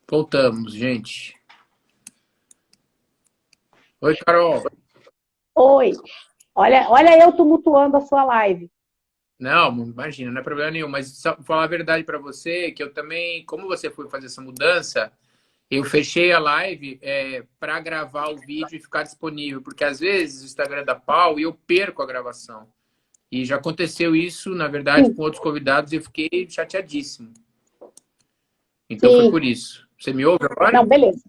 Voltamos, gente. Oi, Carol. Oi. Olha eu tumultuando a sua live. Não, imagina, não é problema nenhum. Mas só vou falar a verdade para você, que eu também, como você foi fazer essa mudança, eu fechei a live para gravar o vídeo e ficar disponível, porque às vezes o Instagram dá pau e eu perco a gravação. E já aconteceu isso, na verdade, Sim, com outros convidados e eu fiquei chateadíssimo. Então foi por sim. isso. Você me ouve agora? Não, beleza.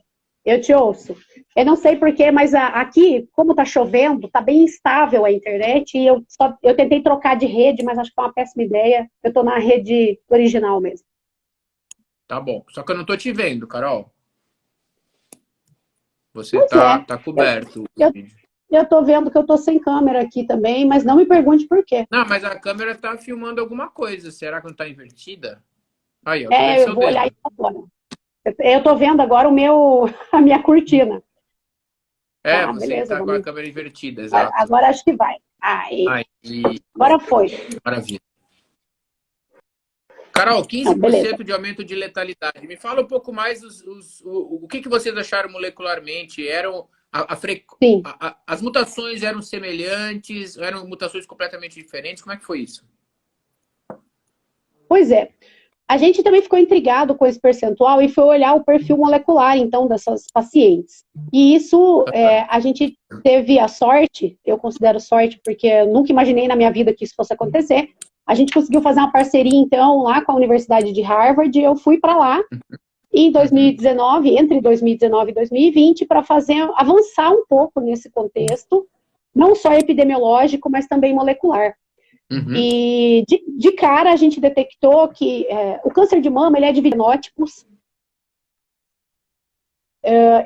Eu te ouço. Eu não sei porquê, mas aqui, como tá chovendo, tá bem instável a internet e eu tentei trocar de rede, mas acho que foi uma péssima ideia. Eu tô na rede original mesmo. Tá bom. Só que eu não tô te vendo, Carol. Você Pois tá, é. tá Eu, coberto. eu, eu tô vendo que eu tô sem câmera aqui também, mas não me pergunte por quê. Não, mas a câmera tá filmando alguma coisa. Será que não tá invertida? Aí, eu tô vendo Eu seu vou olhar dedo. isso agora. Eu tô vendo agora a minha cortina. É, Tá, você beleza, tá com a vamos. câmera invertida, exato. Agora acho que vai. Aí, Aí, agora foi. maravilha. Carol, Não, beleza. 15% de aumento de letalidade. Me fala um pouco mais o que vocês acharam molecularmente? Eram Sim. as mutações eram semelhantes? Eram mutações completamente diferentes? Como é que foi isso? Pois é. A gente também ficou intrigado com esse percentual e foi olhar o perfil molecular, então, dessas pacientes. E isso, a gente teve a sorte, eu considero sorte, porque eu nunca imaginei na minha vida que isso fosse acontecer. A gente conseguiu fazer uma parceria, então, lá com a Universidade de Harvard, e eu fui para lá em Uhum, 2019, entre 2019 e 2020, para avançar um pouco nesse contexto, não só epidemiológico, mas também molecular. uhum. E de cara a gente detectou que o câncer de mama ele é dividido em fenótipos.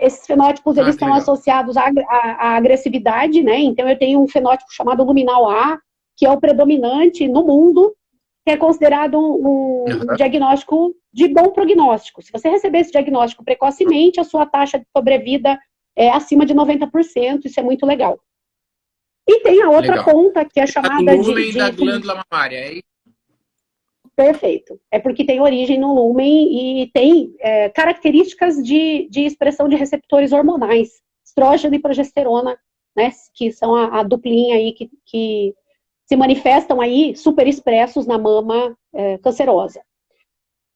Esses fenótipos Ah, eles que estão legal. associados à agressividade, né? Então eu tenho um fenótipo chamado luminal A, que é o predominante no mundo, que é considerado um Uhum. diagnóstico de bom prognóstico. Se você receber esse diagnóstico precocemente, a sua taxa de sobrevida é acima de 90%, isso é muito legal. E tem a outra Legal. ponta, que é Tá no chamada lúmen da glândula mamária, é isso? Perfeito. É porque tem origem no lúmen e tem características de expressão de receptores hormonais, estrógeno e progesterona, né, que são a duplinha aí que se manifestam aí super expressos na mama cancerosa.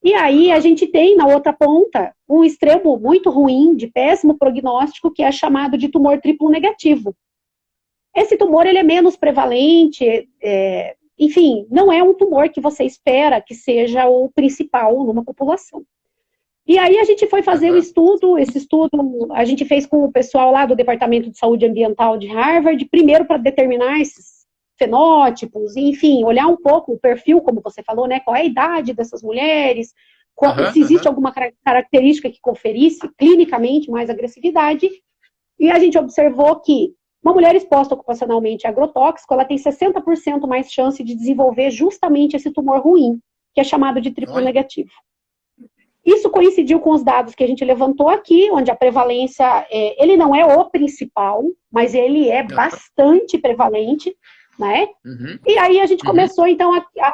E aí a gente tem na outra ponta um extremo muito ruim, de péssimo prognóstico, que é chamado de tumor triplo negativo. Esse tumor ele é menos prevalente, enfim, não é um tumor que você espera que seja o principal numa população. E aí a gente foi fazer o Uhum. estudo, esse estudo a gente fez com o pessoal lá do Departamento de Saúde Ambiental de Harvard, primeiro para determinar esses fenótipos, enfim, olhar um pouco o perfil, como você falou, né, qual é a idade dessas mulheres, Uhum, se existe uhum. alguma característica que conferisse clinicamente mais agressividade, e a gente observou que uma mulher exposta ocupacionalmente a agrotóxico, ela tem 60% mais chance de desenvolver justamente esse tumor ruim, que é chamado de triplo Olha, negativo. Isso coincidiu com os dados que a gente levantou aqui, onde a prevalência, ele não é o principal, mas ele é bastante prevalente, né? uhum, E aí a gente uhum. começou, então,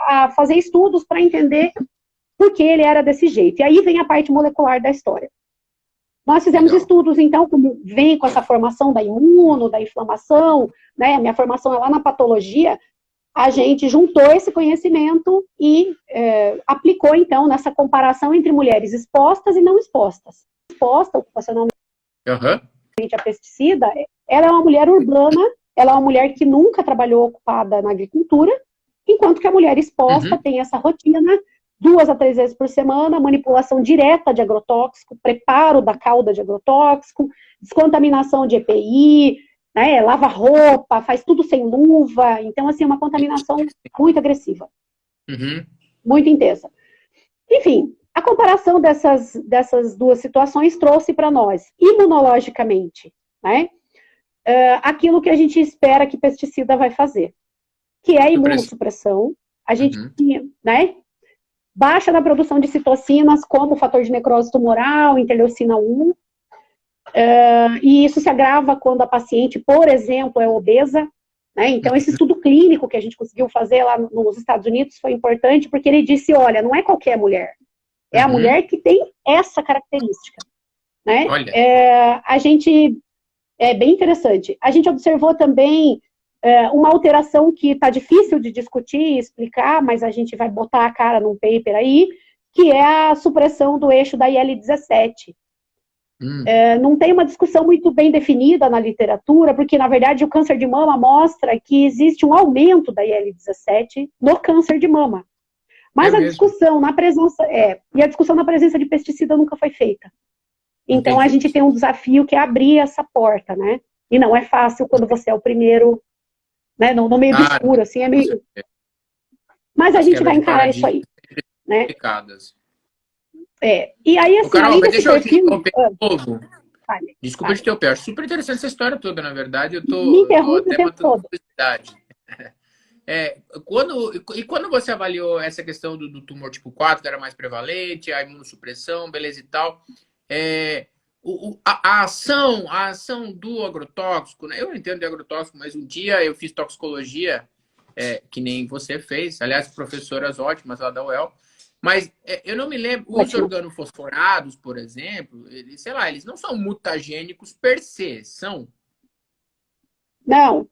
a fazer estudos para entender por que ele era desse jeito. E aí vem a parte molecular da história. Nós fizemos Legal. estudos, então, como vem com essa formação da imuno, da inflamação, né? A minha formação é lá na patologia, a gente juntou esse conhecimento e aplicou, então, nessa comparação entre mulheres expostas e não expostas. Exposta ocupacionalmente Uhum. a pesticida, ela é uma mulher urbana, ela é uma mulher que nunca trabalhou ocupada na agricultura, enquanto que a mulher exposta Uhum. tem essa rotina 2 a 3 vezes por semana, manipulação direta de agrotóxico, preparo da cauda de agrotóxico, descontaminação de EPI, né, lava roupa, faz tudo sem luva. Então, assim, é uma contaminação muito agressiva, Uhum. muito intensa. Enfim, a comparação dessas duas situações trouxe para nós, imunologicamente, né, aquilo que a gente espera que pesticida vai fazer, que é a Supressão. imunossupressão. A gente, Uhum. né, baixa na produção de citocinas, como o fator de necrose tumoral, interleucina 1, e isso se agrava quando a paciente, por exemplo, é obesa, né? Então, esse estudo clínico que a gente conseguiu fazer lá nos Estados Unidos foi importante, porque ele disse, olha, não é qualquer mulher, É a mulher que tem essa característica, né? Olha. É bem interessante. A gente observou também uma alteração que está difícil de discutir e explicar, mas a gente vai botar a cara num paper aí, que é a supressão do eixo da IL-17. Não tem uma discussão muito bem definida na literatura, porque, na verdade, o câncer de mama mostra que existe um aumento da IL-17 no câncer de mama. Mas a discussão na presença... e a discussão na presença de pesticida nunca foi feita. Então, a gente tem um desafio que é abrir essa porta, né? E não é fácil quando você é o primeiro, né? No meio do escuro, assim, é meio... Mas a gente vai encarar isso aí, né? E aí, assim, Carol, além desse perfil... Desculpa te interromper, acho super interessante essa história toda, na verdade. Eu tô até matando curiosidade. Quando você avaliou essa questão do tumor tipo 4, que era mais prevalente, a imunossupressão, beleza e tal, a ação do agrotóxico, né? Eu não entendo de agrotóxico, mas um dia eu fiz toxicologia, que nem você fez, aliás, professoras ótimas lá da UEL, mas eu não me lembro, os organofosforados, por exemplo, eles, sei lá, eles não são mutagênicos per se, são? Não.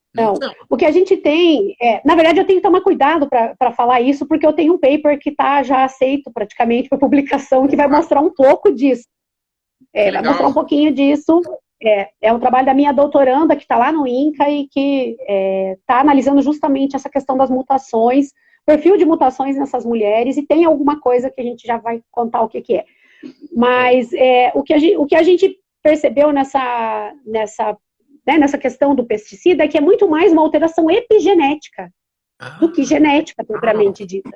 O que a gente tem, na verdade, eu tenho que tomar cuidado para falar isso, porque eu tenho um paper que está já aceito praticamente para publicação, que vai mostrar um pouco disso. Vai mostrar um pouquinho disso. É um trabalho da minha doutoranda, que está lá no INCA e que está analisando justamente essa questão das mutações, perfil de mutações nessas mulheres, e tem alguma coisa que a gente já vai contar o que é. Mas o que a gente percebeu nessa questão do pesticida é que é muito mais uma alteração epigenética do que genética, propriamente dita.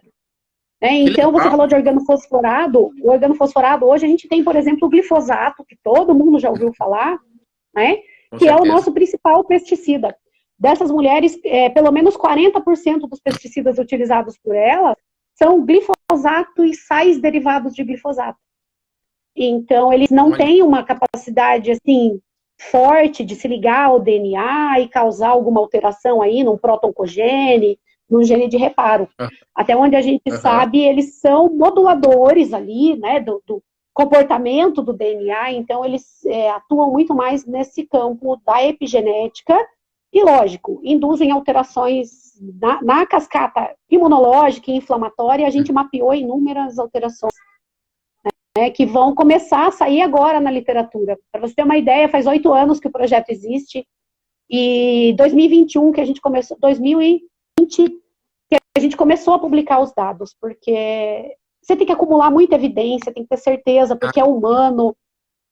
Então, você falou de organofosforado. O organofosforado, hoje, a gente tem, por exemplo, o glifosato, que todo mundo já ouviu falar, né? Que é o nosso principal pesticida. Dessas mulheres, pelo menos 40% dos pesticidas utilizados por elas são glifosato e sais derivados de glifosato. Então, eles não têm uma capacidade, assim, forte de se ligar ao DNA e causar alguma alteração aí num proto-oncogene, num gene de reparo. Até onde a gente sabe, eles são moduladores ali, né, do comportamento do DNA, então eles atuam muito mais nesse campo da epigenética e, lógico, induzem alterações na cascata imunológica e inflamatória. A gente mapeou inúmeras alterações que vão começar a sair agora na literatura. Para você ter uma ideia, faz 8 anos que o projeto existe, e 2021 que a gente começou, 2020 que a gente começou a publicar os dados, porque você tem que acumular muita evidência, tem que ter certeza, porque é humano,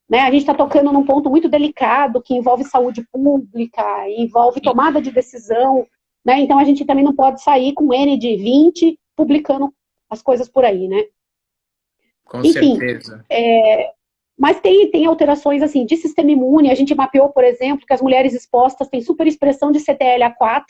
né? A gente está tocando num ponto muito delicado, que envolve saúde pública, envolve tomada de decisão, né? Então a gente também não pode sair com N de 20 publicando as coisas por aí, né? Com certeza. Mas tem alterações assim de sistema imune. A gente mapeou, por exemplo, que as mulheres expostas têm superexpressão de CTLA4,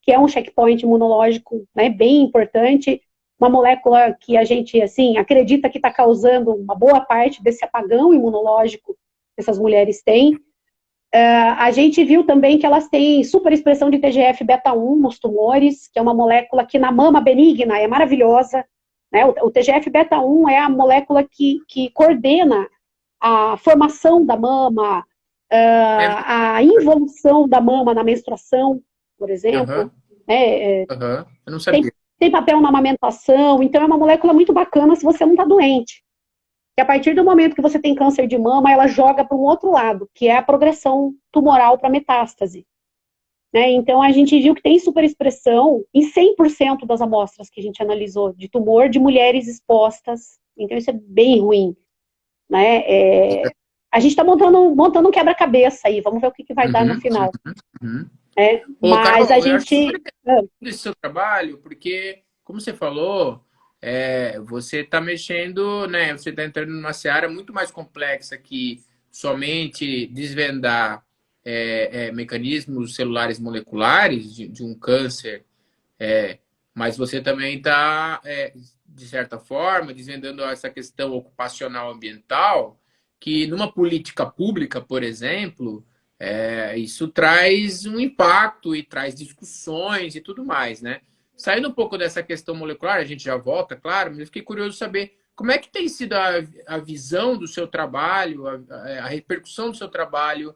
que é um checkpoint imunológico, né, bem importante, uma molécula que a gente assim acredita que está causando uma boa parte desse apagão imunológico que essas mulheres têm. A gente viu também que elas têm superexpressão de TGF-beta1 nos tumores, que é uma molécula que na mama benigna é maravilhosa. Né? O TGF-beta1 é a molécula que coordena a formação da mama, a involução da mama na menstruação, por exemplo. Eu não sabia. Tem papel na amamentação, então é uma molécula muito bacana se você não está doente. Que a partir do momento que você tem câncer de mama, ela joga para um outro lado, que é a progressão tumoral para metástase. Né? Então, a gente viu que tem superexpressão em 100% das amostras que a gente analisou de tumor de mulheres expostas. Então, isso é bem ruim. Né? A gente está montando um quebra-cabeça aí. Vamos ver o que vai dar no final. Mas Carol, a gente... Esse seu trabalho, porque, como você falou, você está mexendo, né? Você está entrando numa seara muito mais complexa que somente desvendar mecanismos celulares moleculares de um câncer, mas você também está, de certa forma, desvendando essa questão ocupacional ambiental, que numa política pública, por exemplo, isso traz um impacto e traz discussões e tudo mais, né? Saindo um pouco dessa questão molecular, a gente já volta, claro, mas eu fiquei curioso de saber como é que tem sido a visão do seu trabalho, a repercussão do seu trabalho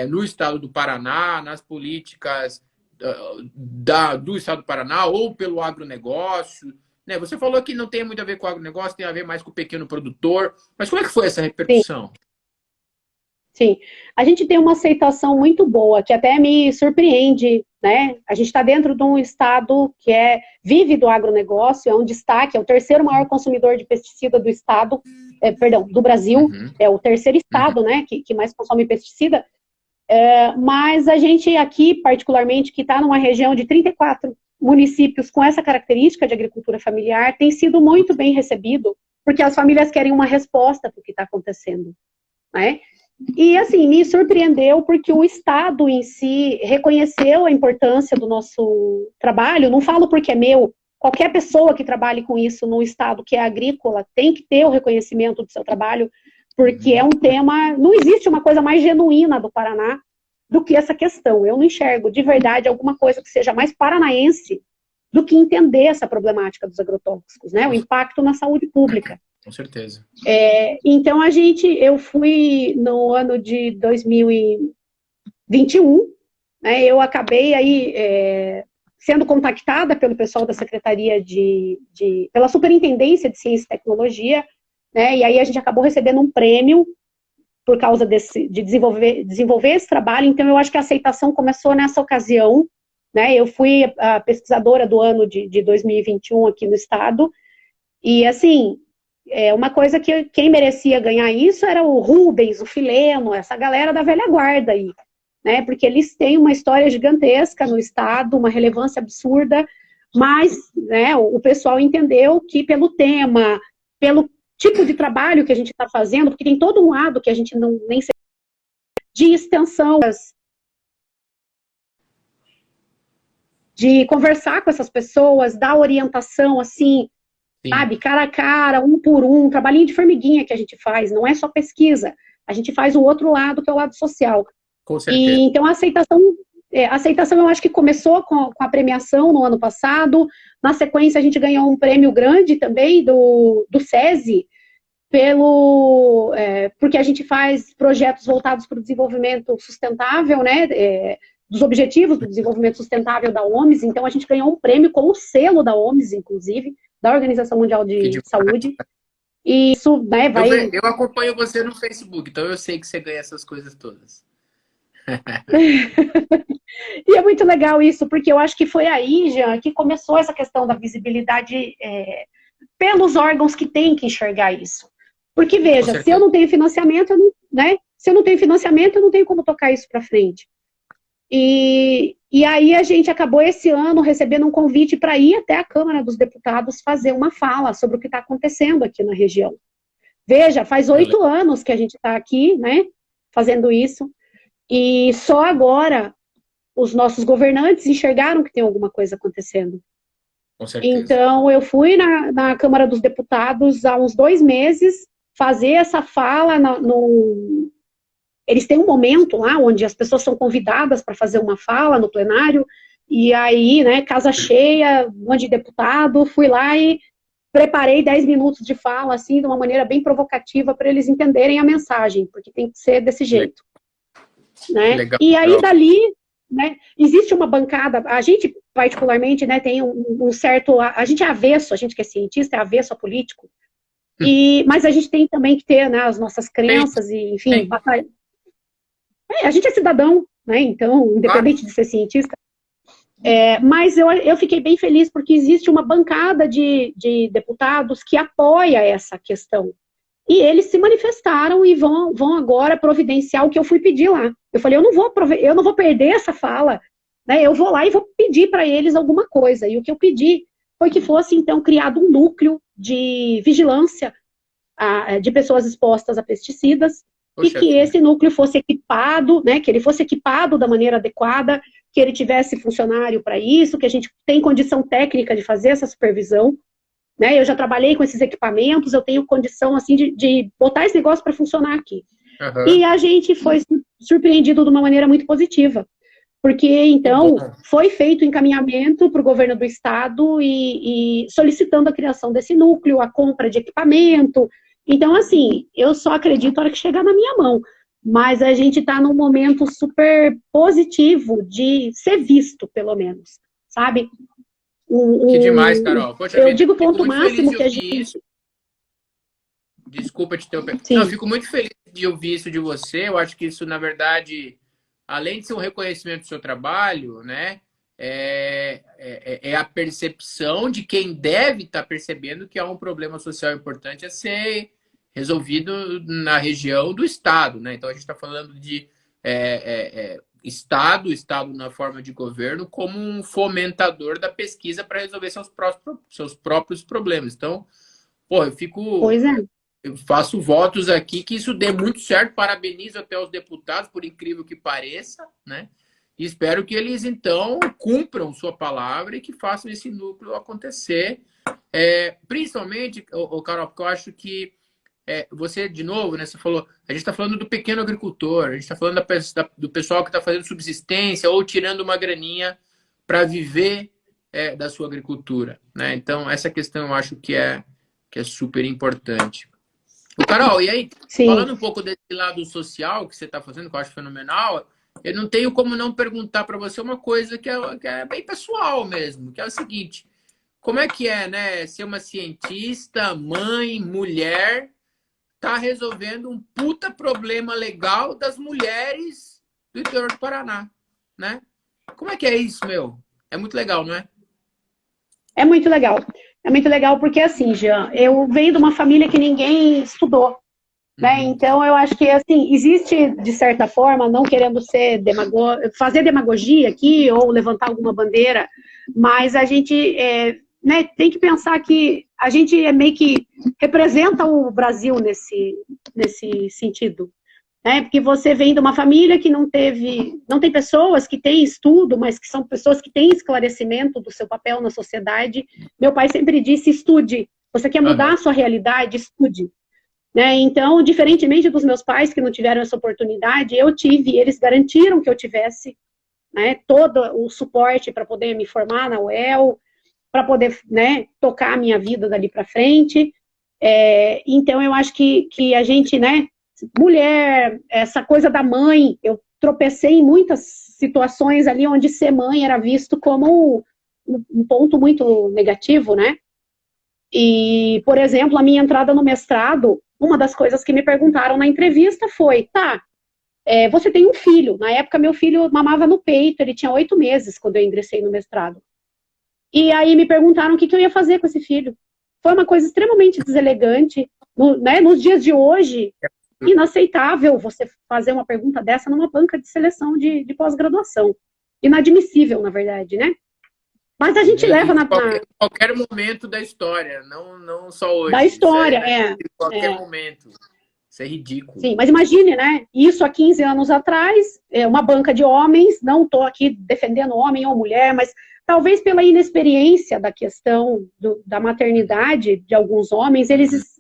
no estado do Paraná, nas políticas do estado do Paraná ou pelo agronegócio? Né? Você falou que não tem muito a ver com o agronegócio, tem a ver mais com o pequeno produtor, mas como é que foi essa repercussão? Sim, a gente tem uma aceitação muito boa, que até me surpreende, né? A gente está dentro de um estado que vive do agronegócio, é um destaque, é o terceiro maior consumidor de pesticida do estado, do Brasil, é o terceiro estado, né, que mais consome pesticida, mas a gente aqui, particularmente, que está numa região de 34 municípios com essa característica de agricultura familiar, tem sido muito bem recebido, porque as famílias querem uma resposta para o que está acontecendo, né? E, assim, me surpreendeu porque o Estado em si reconheceu a importância do nosso trabalho. Não falo porque é meu. Qualquer pessoa que trabalhe com isso no Estado que é agrícola tem que ter o reconhecimento do seu trabalho, porque é um tema... Não existe uma coisa mais genuína do Paraná do que essa questão. Eu não enxergo, de verdade, alguma coisa que seja mais paranaense do que entender essa problemática dos agrotóxicos, né? O impacto na saúde pública. Com certeza. Então, eu fui no ano de 2021, né, eu acabei aí sendo contactada pelo pessoal da Secretaria pela Superintendência de Ciência e Tecnologia, né, e aí a gente acabou recebendo um prêmio por causa de desenvolver esse trabalho. Então, eu acho que a aceitação começou nessa ocasião, né, eu fui a pesquisadora do ano de 2021 aqui no estado, e assim... uma coisa que quem merecia ganhar isso era o Rubens, o Fileno, essa galera da velha guarda aí, né? Porque eles têm uma história gigantesca no estado, uma relevância absurda, mas, né, o pessoal entendeu que pelo tema, pelo tipo de trabalho que a gente está fazendo, porque tem todo um lado que a gente nem sabe, de extensão, de conversar com essas pessoas, dar orientação, assim, sabe, cara a cara, um por um, trabalhinho de formiguinha que a gente faz, não é só pesquisa, a gente faz o outro lado, que é o lado social. Com certeza. Então a aceitação eu acho que começou com a premiação no ano passado, na sequência a gente ganhou um prêmio grande também do SESI, porque a gente faz projetos voltados para o desenvolvimento sustentável, né, dos objetivos do desenvolvimento sustentável da OMS, então a gente ganhou um prêmio com o selo da OMS, inclusive, da Organização Mundial de Saúde, e isso, né, vai... Eu acompanho você no Facebook, então eu sei que você ganha essas coisas todas. E é muito legal isso, porque eu acho que foi aí, Jean, que começou essa questão da visibilidade pelos órgãos que têm que enxergar isso. Porque, veja, se eu não tenho financiamento, se eu não tenho financiamento, eu não tenho como tocar isso para frente. E aí a gente acabou esse ano recebendo um convite para ir até a Câmara dos Deputados fazer uma fala sobre o que está acontecendo aqui na região. Veja, faz 8 anos que a gente está aqui, né, fazendo isso, e só agora os nossos governantes enxergaram que tem alguma coisa acontecendo. Com certeza. Então, eu fui na Câmara dos Deputados há uns 2 meses fazer essa fala Eles têm um momento lá onde as pessoas são convidadas para fazer uma fala no plenário, e aí, né, casa cheia, um monte de deputado, fui lá e preparei 10 minutos de fala, assim, de uma maneira bem provocativa para eles entenderem a mensagem, porque tem que ser desse jeito. Né? Legal. E aí, dali, né, existe uma bancada, a gente, particularmente, né, tem um certo... A gente é avesso, a gente que é cientista, é avesso a político, mas a gente tem também que ter, né, as nossas crenças, e, enfim... A gente é cidadão, né? Então, independente de ser cientista. Mas eu fiquei bem feliz porque existe uma bancada de deputados que apoia essa questão. E eles se manifestaram e vão agora providenciar o que eu fui pedir lá. Eu falei, eu não vou perder essa fala, né? Eu vou lá e vou pedir para eles alguma coisa. E o que eu pedi foi que fosse, então, criado um núcleo de vigilância de pessoas expostas a pesticidas, e que esse núcleo fosse equipado, né, que ele fosse equipado da maneira adequada, que ele tivesse funcionário para isso, que a gente tem condição técnica de fazer essa supervisão, né, eu já trabalhei com esses equipamentos, eu tenho condição, assim, de botar esse negócio para funcionar aqui. E a gente foi surpreendido de uma maneira muito positiva, Porque, Que bom. então, foi feito o encaminhamento para o governo do estado e solicitando a criação desse núcleo, a compra de equipamento. Então, assim, eu só acredito na hora que chegar na minha mão. Mas a gente está num momento super positivo de ser visto, pelo menos, sabe? Que demais, Carol. Poxa Eu vida, digo o fico ponto muito feliz máximo de que a ouvir gente... isso. Desculpa te interromper. Não, eu Sim, fico muito feliz de ouvir isso de você. Eu acho que isso, na verdade, além de ser um reconhecimento do seu trabalho, né, é a percepção de quem deve estar percebendo que há um problema social importante a ser resolvido na região do Estado, né? Então, a gente está falando de Estado na forma de governo, como um fomentador da pesquisa para resolver seus próprios problemas. Então, pô, pois é. eu faço votos aqui que isso dê muito certo. Parabenizo até os deputados, por incrível que pareça, né? E espero que eles, então, cumpram sua palavra e que façam esse núcleo acontecer. Principalmente, Carol, porque eu acho que você, de novo, né? Você falou, a gente está falando do pequeno agricultor, a gente está falando do pessoal que está fazendo subsistência ou tirando uma graninha para viver da sua agricultura, né? Então, essa questão eu acho que é super importante. Carol, e aí, Sim. falando um pouco desse lado social que você está fazendo, que eu acho fenomenal, eu não tenho como não perguntar para você uma coisa que é bem pessoal mesmo, que é o seguinte: como é que é, né, ser uma cientista, mãe, mulher, tá resolvendo um puta problema legal das mulheres do interior do Paraná, né? Como é que é isso, meu? É muito legal, não é? É muito legal. É muito legal porque, assim, Jean, eu venho de uma família que ninguém estudou, né? Uhum. Então, eu acho que, assim, existe, de certa forma, não querendo fazer demagogia aqui ou levantar alguma bandeira, mas a gente né, tem que pensar que a gente meio que representa o Brasil nesse sentido, né? Porque você vem de uma família que não tem pessoas que têm estudo, mas que são pessoas que têm esclarecimento do seu papel na sociedade. Meu pai sempre disse: estude. Você quer mudar a Uhum. sua realidade? Estude. Né? Então, diferentemente dos meus pais que não tiveram essa oportunidade, eu tive, eles garantiram que eu tivesse, né, todo o suporte para poder me formar na UEL, para poder, né, tocar a minha vida dali para frente. Então, eu acho que a gente, né, mulher, essa coisa da mãe, eu tropecei em muitas situações ali onde ser mãe era visto como um ponto muito negativo, né? E, por exemplo, a minha entrada no mestrado, uma das coisas que me perguntaram na entrevista foi: tá, você tem um filho. Na época, meu filho mamava no peito, ele tinha 8 meses quando eu ingressei no mestrado. E aí me perguntaram o que eu ia fazer com esse filho. Foi uma coisa extremamente deselegante, né, nos dias de hoje, inaceitável você fazer uma pergunta dessa numa banca de seleção de pós-graduação. Inadmissível, na verdade, né? Mas a gente leva Em qualquer momento da história, não só da hoje. Isso é história, inadmissível em qualquer momento. Isso é ridículo. sim, mas imagine, né? Isso há 15 anos atrás, uma banca de homens, não estou aqui defendendo homem ou mulher, mas talvez pela inexperiência da questão da maternidade de alguns homens, eles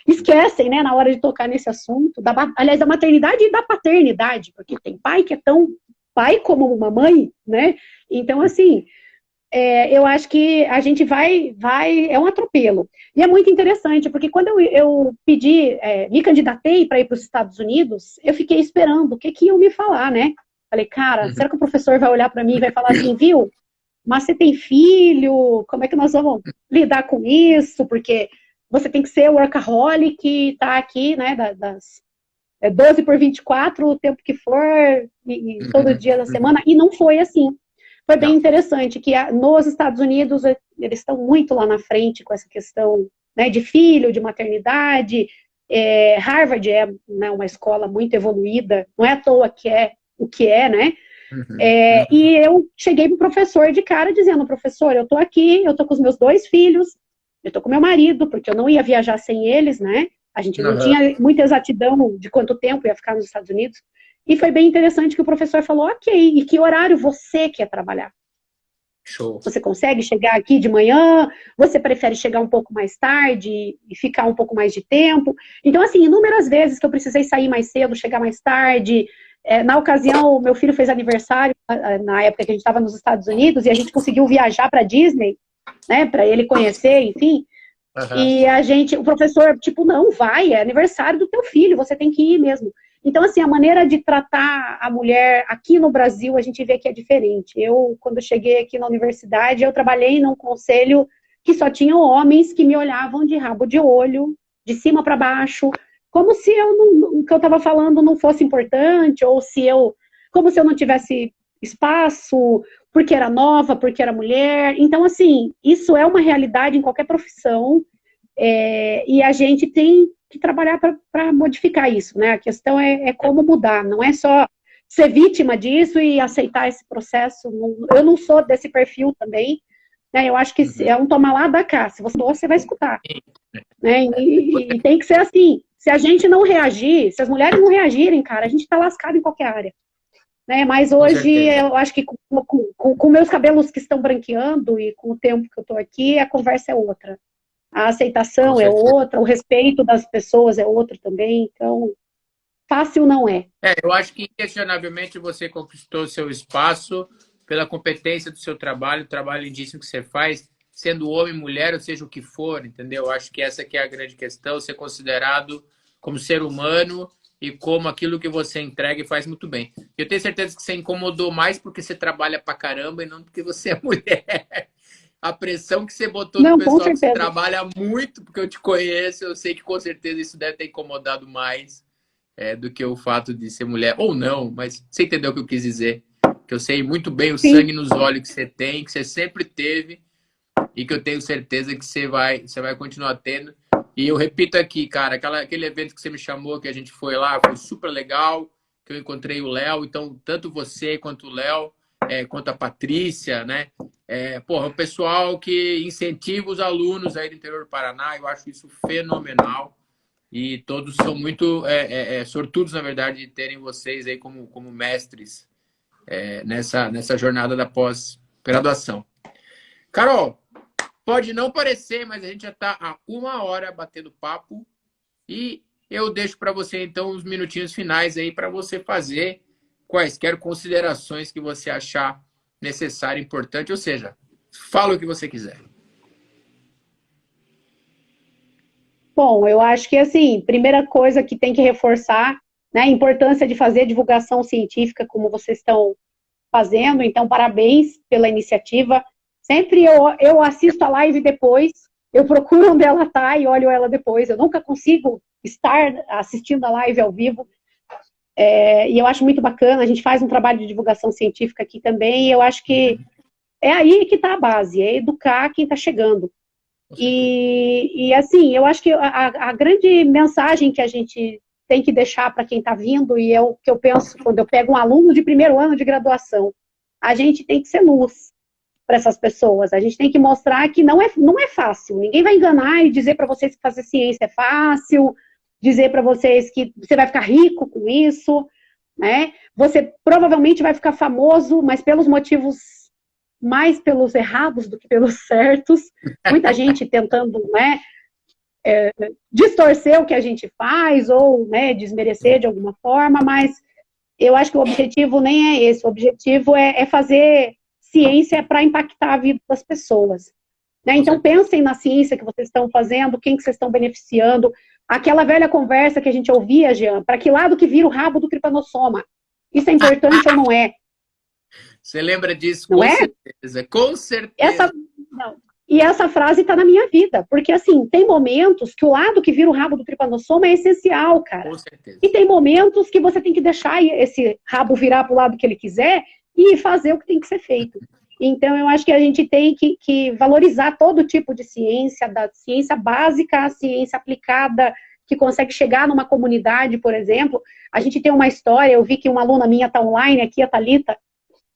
esquecem, né, na hora de tocar nesse assunto, aliás, da maternidade e da paternidade, porque tem pai que é tão pai como uma mãe, né? Então, assim, eu acho que a gente é um atropelo. E é muito interessante, porque quando eu me candidatei para ir para os Estados Unidos, eu fiquei esperando o que iam me falar, né? Falei, cara, será que o professor vai olhar para mim e vai falar assim, viu? Mas você tem filho, como é que nós vamos lidar com isso? Porque você tem que ser workaholic e tá aqui, né, das 12 por 24, o tempo que for, e todo dia da semana, e não foi assim. Foi bem Não. interessante que nos Estados Unidos eles estão muito lá na frente com essa questão, né, de filho, de maternidade. Harvard é, né, uma escola muito evoluída, não é à toa que é o que é, né? E eu cheguei para o professor de cara dizendo: professor, eu estou aqui, eu estou com os meus 2 filhos, eu estou com meu marido, porque eu não ia viajar sem eles, né? A gente não tinha muita exatidão de quanto tempo ia ficar nos Estados Unidos. E foi bem interessante que o professor falou: ok, e que horário você quer trabalhar? Show. Você consegue chegar aqui de manhã? Você prefere chegar um pouco mais tarde e ficar um pouco mais de tempo? Então, assim, inúmeras vezes que eu precisei sair mais cedo, chegar mais tarde, Na ocasião, meu filho fez aniversário, na época que a gente estava nos Estados Unidos, e a gente conseguiu viajar para Disney, né, para ele conhecer, enfim. E o professor, tipo, não, vai, é aniversário do teu filho, você tem que ir mesmo. Então, assim, a maneira de tratar a mulher aqui no Brasil, a gente vê que é diferente. Eu, quando cheguei aqui na universidade, eu trabalhei num conselho que só tinham homens que me olhavam de rabo de olho, de cima para baixo, como se o que eu estava falando não fosse importante, ou como se eu não tivesse espaço, porque era nova, porque era mulher. Então, assim, isso é uma realidade em qualquer profissão, e a gente tem que trabalhar para modificar isso, né? A questão é como mudar, não é só ser vítima disso e aceitar esse processo. Eu não sou desse perfil também, né? Eu acho que é um toma lá da cá. Se você vai escutar, né? E tem que ser assim. Se a gente não reagir, se as mulheres não reagirem, cara, a gente tá lascado em qualquer área. Né? Mas hoje, eu acho que com meus cabelos que estão branqueando e com o tempo que eu tô aqui, a conversa é outra. A aceitação é outra, o respeito das pessoas é outro também, então fácil não é. Eu acho que inquestionavelmente você conquistou seu espaço pela competência do seu trabalho, o trabalho lindíssimo que você faz, sendo homem, mulher, ou seja o que for, entendeu? Eu acho que essa que é a grande questão, ser considerado como ser humano e como aquilo que você entrega e faz muito bem. Eu tenho certeza que você incomodou mais porque você trabalha pra caramba e não porque você é mulher. A pressão que você botou no pessoal que você trabalha muito, porque eu te conheço, eu sei que com certeza isso deve ter incomodado mais do que o fato de ser mulher. Ou não, mas você entendeu o que eu quis dizer. Que eu sei muito bem o sangue nos olhos que você tem, que você sempre teve, e que eu tenho certeza que você vai continuar tendo. E eu repito aqui, cara, aquele evento que você me chamou, que a gente foi lá, foi super legal, que eu encontrei o Léo, então tanto você quanto o Léo, quanto a Patrícia, né? O pessoal que incentiva os alunos aí do interior do Paraná, eu acho isso fenomenal. E todos são muito sortudos, na verdade, de terem vocês aí como mestres nessa jornada da pós-graduação. Carol, pode não parecer, mas a gente já está há 1 hora batendo papo e eu deixo para você, então, uns minutinhos finais aí para você fazer quaisquer considerações que você achar necessário, importante, ou seja, fala o que você quiser. Bom, eu acho que, assim, primeira coisa que tem que reforçar, né, a importância de fazer divulgação científica como vocês estão fazendo, então, parabéns pela iniciativa. Sempre eu assisto a live depois, eu procuro onde ela está e olho ela depois, eu nunca consigo estar assistindo a live ao vivo, e eu acho muito bacana, a gente faz um trabalho de divulgação científica aqui também, e eu acho que é aí que está a base, é educar quem está chegando. E assim, eu acho que a grande mensagem que a gente tem que deixar para quem está vindo, e é o que eu penso quando eu pego um aluno de primeiro ano de graduação, a gente tem que ser luz para essas pessoas, a gente tem que mostrar que não é fácil, ninguém vai enganar e dizer para vocês que fazer ciência é fácil, dizer para vocês que você vai ficar rico com isso, né? Você provavelmente vai ficar famoso, mas pelos motivos mais pelos errados do que pelos certos, muita gente tentando, né, distorcer o que a gente faz, ou, né, desmerecer de alguma forma, mas eu acho que o objetivo nem é esse, o objetivo é fazer ciência para impactar a vida das pessoas. Né? Então pensem na ciência que vocês estão fazendo, quem que vocês estão beneficiando, aquela velha conversa que a gente ouvia, Jean, para que lado que vira o rabo do tripanossoma? Isso é importante ou não é? Você lembra disso? Não com é? certeza, com certeza. E essa frase está na minha vida, porque assim, tem momentos que o lado que vira o rabo do tripanossoma é essencial, cara. Com certeza. E tem momentos que você tem que deixar esse rabo virar para o lado que ele quiser e fazer o que tem que ser feito. Então, eu acho que a gente tem que valorizar todo tipo de ciência, da ciência básica à ciência aplicada, que consegue chegar numa comunidade, por exemplo. A gente tem uma história, eu vi que uma aluna minha está online aqui, a Thalita.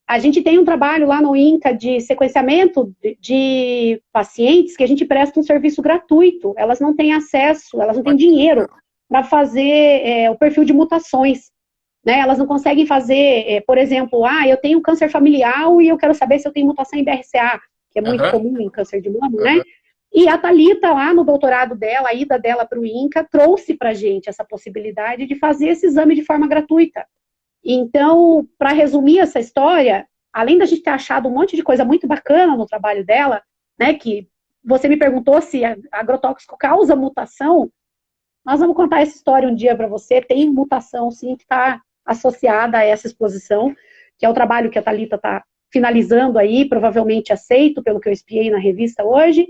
A gente tem um trabalho lá no INCA de sequenciamento de pacientes que a gente presta um serviço gratuito. Elas não têm acesso, elas não têm dinheiro para fazer o perfil de mutações. Né? Elas não conseguem fazer, por exemplo, eu tenho câncer familiar e eu quero saber se eu tenho mutação em BRCA, que é muito comum em câncer de mama, né? E a Thalita, lá no doutorado dela, a ida dela para o INCA, trouxe para a gente essa possibilidade de fazer esse exame de forma gratuita. Então, para resumir essa história, além da gente ter achado um monte de coisa muito bacana no trabalho dela, né, que você me perguntou se agrotóxico causa mutação, nós vamos contar essa história um dia para você. Tem mutação, sim, que está associada a essa exposição, que é o trabalho que a Thalita está finalizando aí, provavelmente aceito, pelo que eu espiei na revista hoje.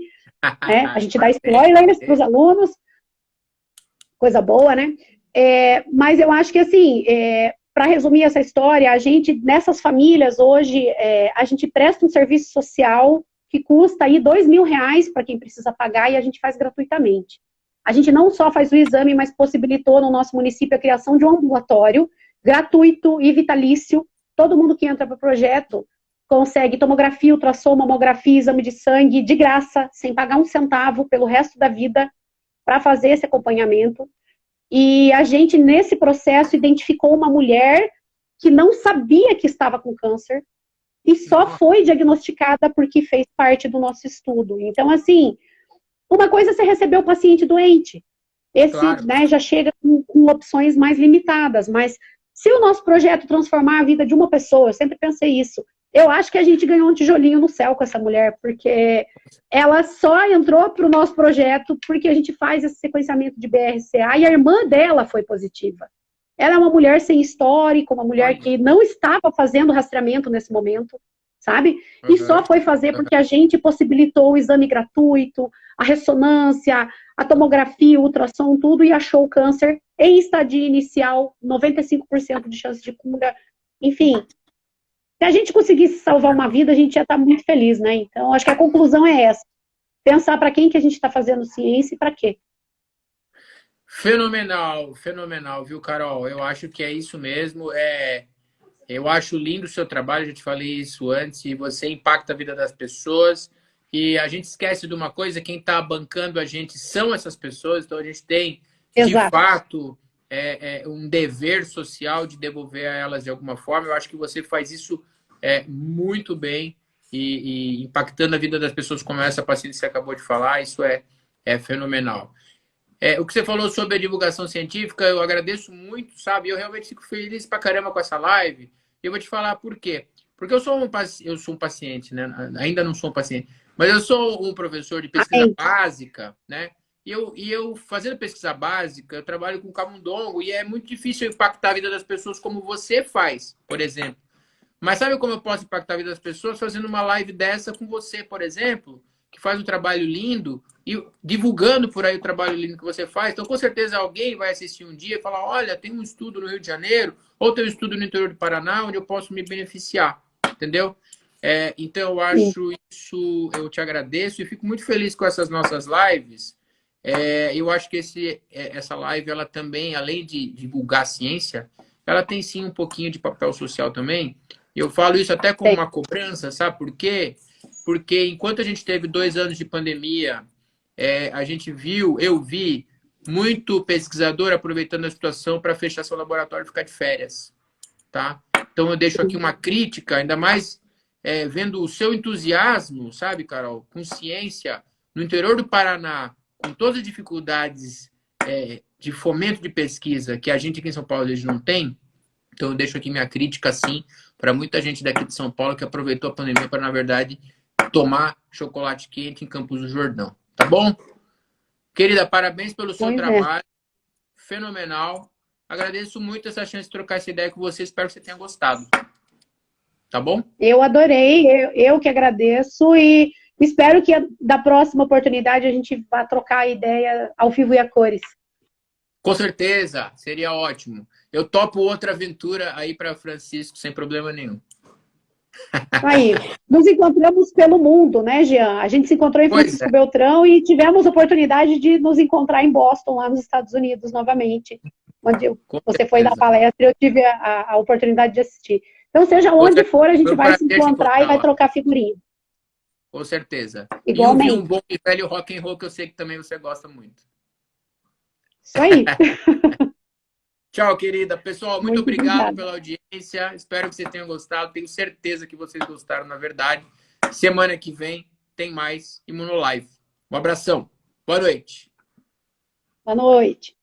Né? A gente dá spoilers para os alunos, coisa boa, né? Mas eu acho que, assim, para resumir essa história, a gente, nessas famílias, hoje, a gente presta um serviço social que custa aí R$ 2.000 para quem precisa pagar, e a gente faz gratuitamente. A gente não só faz o exame, mas possibilitou no nosso município a criação de um ambulatório gratuito e vitalício. Todo mundo que entra para o projeto consegue tomografia, ultrassom, mamografia, exame de sangue, de graça, sem pagar um centavo pelo resto da vida, para fazer esse acompanhamento. E a gente, nesse processo, identificou uma mulher que não sabia que estava com câncer e só foi diagnosticada porque fez parte do nosso estudo. Então, assim, uma coisa é você receber o paciente doente. Esse, claro, né, já chega com opções mais limitadas, mas se o nosso projeto transformar a vida de uma pessoa, eu sempre pensei isso, eu acho que a gente ganhou um tijolinho no céu com essa mulher, porque ela só entrou para o nosso projeto porque a gente faz esse sequenciamento de BRCA e a irmã dela foi positiva. Ela é uma mulher sem histórico, uma mulher que não estava fazendo rastreamento nesse momento, sabe? E só foi fazer porque a gente possibilitou o exame gratuito, a ressonância, a tomografia, o ultrassom, tudo, e achou o câncer em estadia inicial, 95% de chance de cura. Enfim, se a gente conseguisse salvar uma vida, a gente ia estar muito feliz, né? Então, acho que a conclusão é essa. Pensar para quem que a gente está fazendo ciência e para quê. Fenomenal, fenomenal, viu, Carol? Eu acho que é isso mesmo. Eu acho lindo o seu trabalho, já te falei isso antes, e você impacta a vida das pessoas. E a gente esquece de uma coisa, quem está bancando a gente são essas pessoas, então a gente tem, de fato, um dever social de devolver a elas de alguma forma. Eu acho que você faz isso muito bem e impactando a vida das pessoas, como essa paciente que você acabou de falar, isso é fenomenal. O que você falou sobre a divulgação científica, eu agradeço muito, sabe? Eu realmente fico feliz pra caramba com essa live. E eu vou te falar por quê. Porque eu sou um paciente, né? Ainda não sou um paciente, mas eu sou um professor de pesquisa básica, né? E eu, fazendo pesquisa básica, eu trabalho com camundongo e é muito difícil impactar a vida das pessoas como você faz, por exemplo. Mas sabe como eu posso impactar a vida das pessoas? Fazendo uma live dessa com você, por exemplo, que faz um trabalho lindo e divulgando por aí o trabalho lindo que você faz. Então, com certeza, alguém vai assistir um dia e falar, olha, tem um estudo no Rio de Janeiro ou tem um estudo no interior do Paraná onde eu posso me beneficiar, entendeu? Então, eu acho isso, eu te agradeço e fico muito feliz com essas nossas lives. Eu acho que essa live, ela também, além de divulgar a ciência, ela tem sim um pouquinho de papel social também. Eu falo isso até como uma cobrança, sabe por quê? Porque enquanto a gente teve 2 anos de pandemia, eu vi muito pesquisador aproveitando a situação para fechar seu laboratório e ficar de férias, tá? Então eu deixo aqui uma crítica, ainda mais vendo o seu entusiasmo, sabe, Carol, com ciência no interior do Paraná, com todas as dificuldades de fomento de pesquisa que a gente aqui em São Paulo a gente não tem. Então eu deixo aqui minha crítica, sim, para muita gente daqui de São Paulo que aproveitou a pandemia para, na verdade, tomar chocolate quente em Campos do Jordão. Tá bom? Querida, parabéns pelo seu trabalho. Fenomenal. Agradeço muito essa chance de trocar essa ideia com você. Espero que você tenha gostado. Tá bom? Eu adorei. Eu que agradeço e espero que da próxima oportunidade a gente vá trocar a ideia ao vivo e a cores. Com certeza. Seria ótimo. Eu topo outra aventura aí para Francisco sem problema nenhum. Aí, nos encontramos pelo mundo, né, Jean? A gente se encontrou em Francisco Beltrão e tivemos a oportunidade de nos encontrar em Boston, lá nos Estados Unidos, novamente. Onde você foi dar palestra e eu tive a oportunidade de assistir. Então, seja onde for, a gente vai se encontrar e vai trocar figurinha. Com certeza. Igualmente. E ouvir um bom e velho rock and roll que eu sei que também você gosta muito. Isso aí. Tchau, querida. Pessoal, muito obrigado pela audiência. Espero que vocês tenham gostado. Tenho certeza que vocês gostaram, na verdade. Semana que vem tem mais ImunoLive. Um abração. Boa noite. Boa noite.